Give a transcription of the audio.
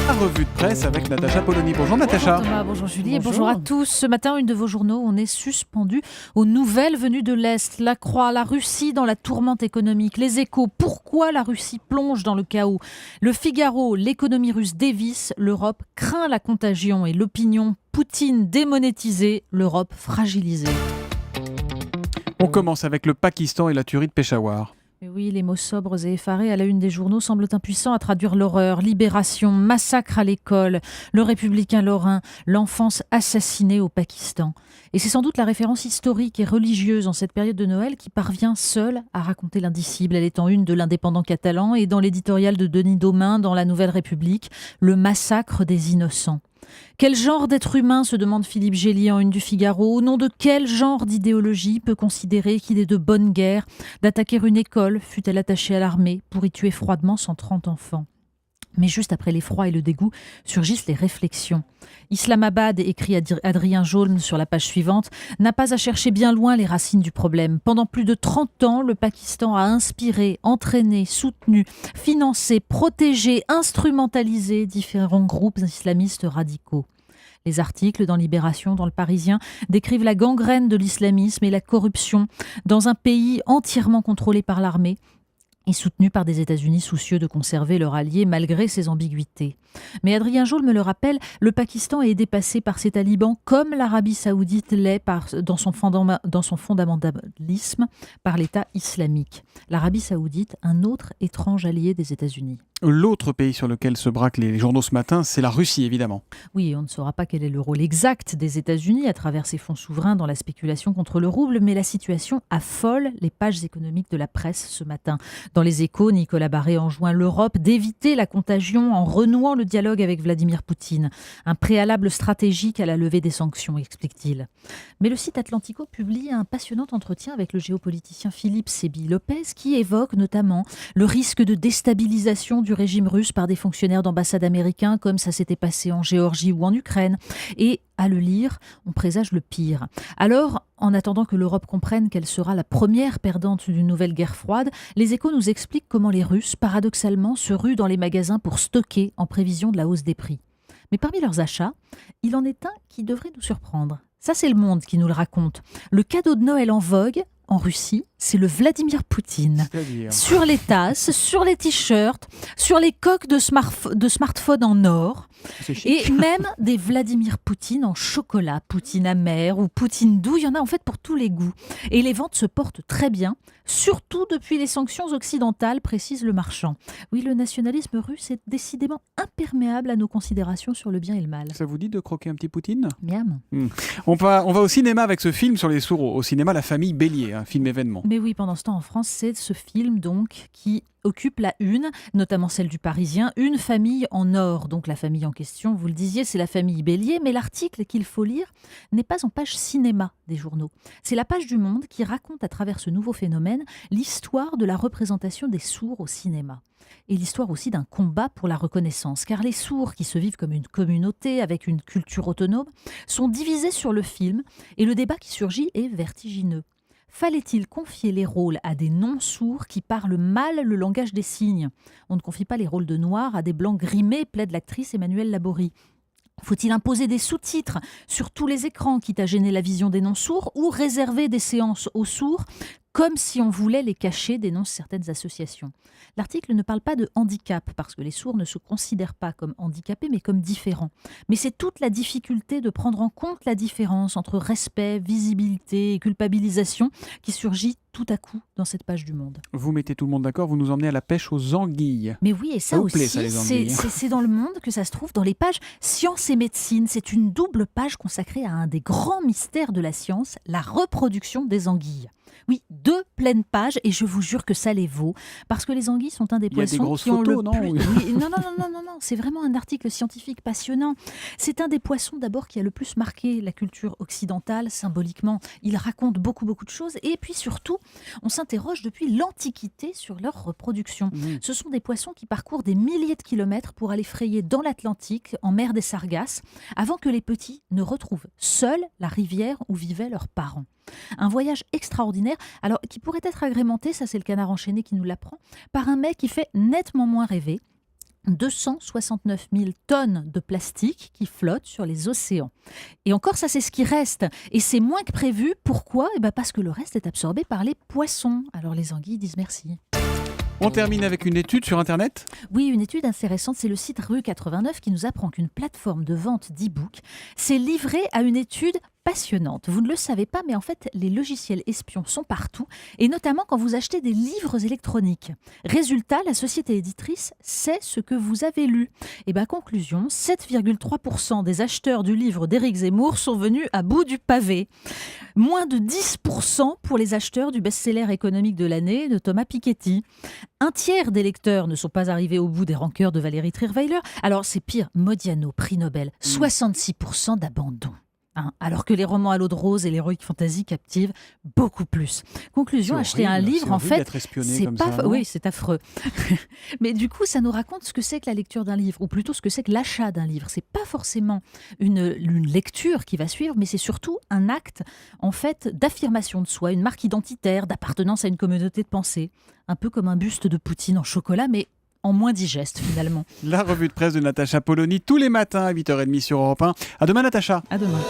La revue de presse avec Natacha Polony. Bonjour Natacha. Bonjour Thomas, bonjour Julie et bonjour à tous. Ce matin, une de vos journaux, on est suspendu aux nouvelles venues de l'Est. La Croix, la Russie dans la tourmente économique. Les Échos, pourquoi la Russie plonge dans le chaos. Le Figaro, l'économie russe dévisse, l'Europe craint la contagion. Et l'opinion, Poutine démonétisé, l'Europe fragilisée. On commence avec le Pakistan et la tuerie de Peshawar. Mais oui, les mots sobres et effarés à la une des journaux semblent impuissants à traduire l'horreur. Libération, massacre à l'école, le républicain lorrain, l'enfance assassinée au Pakistan. Et c'est sans doute la référence historique et religieuse en cette période de Noël qui parvient seule à raconter l'indicible. Elle est en une de l'Indépendant catalan et dans l'éditorial de Denis Daumain dans La Nouvelle République, le massacre des innocents. Quel genre d'être humain, se demande Philippe Gély en une du Figaro. Au nom de quel genre d'idéologie peut considérer qu'il est de bonne guerre d'attaquer une école, fût-elle attachée à l'armée, pour y tuer froidement 130 enfants ? Mais juste après l'effroi et le dégoût, surgissent les réflexions. Islamabad, écrit Adrien Jaulm sur la page suivante, n'a pas à chercher bien loin les racines du problème. Pendant plus de 30 ans, le Pakistan a inspiré, entraîné, soutenu, financé, protégé, instrumentalisé différents groupes islamistes radicaux. Les articles dans Libération, dans Le Parisien, décrivent la gangrène de l'islamisme et la corruption dans un pays entièrement contrôlé par l'armée et soutenu par des États-Unis soucieux de conserver leur allié malgré ses ambiguïtés. Mais Adrien Jaulm me le rappelle, le Pakistan est dépassé par ses talibans comme l'Arabie saoudite l'est dans son fondamentalisme par l'État islamique. L'Arabie saoudite, un autre étrange allié des États-Unis. L'autre pays sur lequel se braquent les journaux ce matin, c'est la Russie, évidemment. Oui, on ne saura pas quel est le rôle exact des États-Unis à travers ses fonds souverains dans la spéculation contre le rouble, mais la situation affole les pages économiques de la presse ce matin. Dans Les Échos, Nicolas Barré enjoint l'Europe d'éviter la contagion en renouant le dialogue avec Vladimir Poutine. Un préalable stratégique à la levée des sanctions, explique-t-il. Mais le site Atlantico publie un passionnant entretien avec le géopoliticien Philippe Séby-Lopez qui évoque notamment le risque de déstabilisation du régime russe par des fonctionnaires d'ambassade américains comme ça s'était passé en Géorgie ou en Ukraine. Et à le lire, on présage le pire. Alors, en attendant que l'Europe comprenne qu'elle sera la première perdante d'une nouvelle guerre froide, les Échos nous expliquent comment les Russes, paradoxalement, se ruent dans les magasins pour stocker en prévision de la hausse des prix. Mais parmi leurs achats, il en est un qui devrait nous surprendre. Ça, c'est Le Monde qui nous le raconte. Le cadeau de Noël en vogue, en Russie, c'est le Vladimir Poutine. C'est-à-dire Sur les tasses, sur les t-shirts, sur les coques de smartphones en or, c'est chic. et même des Vladimir Poutine en chocolat, Poutine amer ou Poutine doux, il y en a en fait pour tous les goûts. Et les ventes se portent très bien, surtout depuis les sanctions occidentales, précise le marchand. Oui, le nationalisme russe est décidément imperméable à nos considérations sur le bien et le mal. Ça vous dit de croquer un petit Poutine ? Miam. On va au cinéma avec ce film sur les sourds. Au cinéma, La Famille Bélier, un film événement. Mais oui, pendant ce temps en France, c'est ce film donc qui occupe la une, notamment celle du Parisien, une famille en or. Donc la famille en question, vous le disiez, c'est la famille Bélier, mais l'article qu'il faut lire n'est pas en page cinéma des journaux. C'est la page du Monde qui raconte à travers ce nouveau phénomène l'histoire de la représentation des sourds au cinéma. Et l'histoire aussi d'un combat pour la reconnaissance, car les sourds, qui se vivent comme une communauté avec une culture autonome, sont divisés sur le film et le débat qui surgit est vertigineux. Fallait-il confier les rôles à des non-sourds qui parlent mal le langage des signes ? On ne confie pas les rôles de noirs à des blancs grimés, plaide l'actrice Emmanuelle Laborie. Faut-il imposer des sous-titres sur tous les écrans, quitte à gêner la vision des non-sourds, ou réserver des séances aux sourds comme si on voulait les cacher, dénoncent certaines associations. L'article ne parle pas de handicap, parce que les sourds ne se considèrent pas comme handicapés, mais comme différents. Mais c'est toute la difficulté de prendre en compte la différence entre respect, visibilité et culpabilisation qui surgit tout à coup dans cette page du Monde. Vous mettez tout le monde d'accord, vous nous emmenez à la pêche aux anguilles. Mais oui, et ça vous aussi, plaît, ça, les anguilles. c'est dans Le Monde que ça se trouve, dans les pages Sciences et médecine. C'est une double page consacrée à un des grands mystères de la science, la reproduction des anguilles. Oui, 2 pleines pages, et je vous jure que ça les vaut, parce que les anguilles sont un des poissons qui ont le plus... Oui, non, c'est vraiment un article scientifique passionnant. C'est un des poissons d'abord qui a le plus marqué la culture occidentale, symboliquement. Il raconte beaucoup de choses, et puis surtout, on s'interroge depuis l'Antiquité sur leur reproduction. Ce sont des poissons qui parcourent des milliers de kilomètres pour aller frayer dans l'Atlantique, en mer des Sargasses, avant que les petits ne retrouvent seuls la rivière où vivaient leurs parents. Un voyage extraordinaire, alors qui pourrait être agrémenté, ça c'est le Canard enchaîné qui nous l'apprend, par un mec qui fait nettement moins rêver. 269 000 tonnes de plastique qui flottent sur les océans. Et encore, ça, c'est ce qui reste. Et c'est moins que prévu. Pourquoi ? Parce que le reste est absorbé par les poissons. Alors les anguilles disent merci. On termine avec une étude sur Internet. Oui, une étude intéressante, c'est le site Rue 89 qui nous apprend qu'une plateforme de vente d'e-books s'est livrée à une étude passionnante. Vous ne le savez pas, mais en fait, les logiciels espions sont partout, et notamment quand vous achetez des livres électroniques. Résultat, la société éditrice sait ce que vous avez lu. Et conclusion, 7,3% des acheteurs du livre d'Éric Zemmour sont venus à bout du pavé. Moins de 10% pour les acheteurs du best-seller économique de l'année de Thomas Piketty. Un tiers des lecteurs ne sont pas arrivés au bout des rancœurs de Valérie Trierweiler. Alors c'est pire, Modiano, prix Nobel, 66% d'abandon. Alors que les romans à l'eau de rose et l'heroic fantasy captivent beaucoup plus. Conclusion, acheter un livre, en fait, c'est pas... Oui, c'est affreux. Mais du coup, ça nous raconte ce que c'est que la lecture d'un livre, ou plutôt ce que c'est que l'achat d'un livre. C'est pas forcément une lecture qui va suivre, mais c'est surtout un acte, en fait, d'affirmation de soi, une marque identitaire, d'appartenance à une communauté de pensée. Un peu comme un buste de Poutine en chocolat, mais en moins digeste finalement. La revue de presse de Natacha Polony tous les matins à 8h30 sur Europe 1. À demain Natacha. À demain.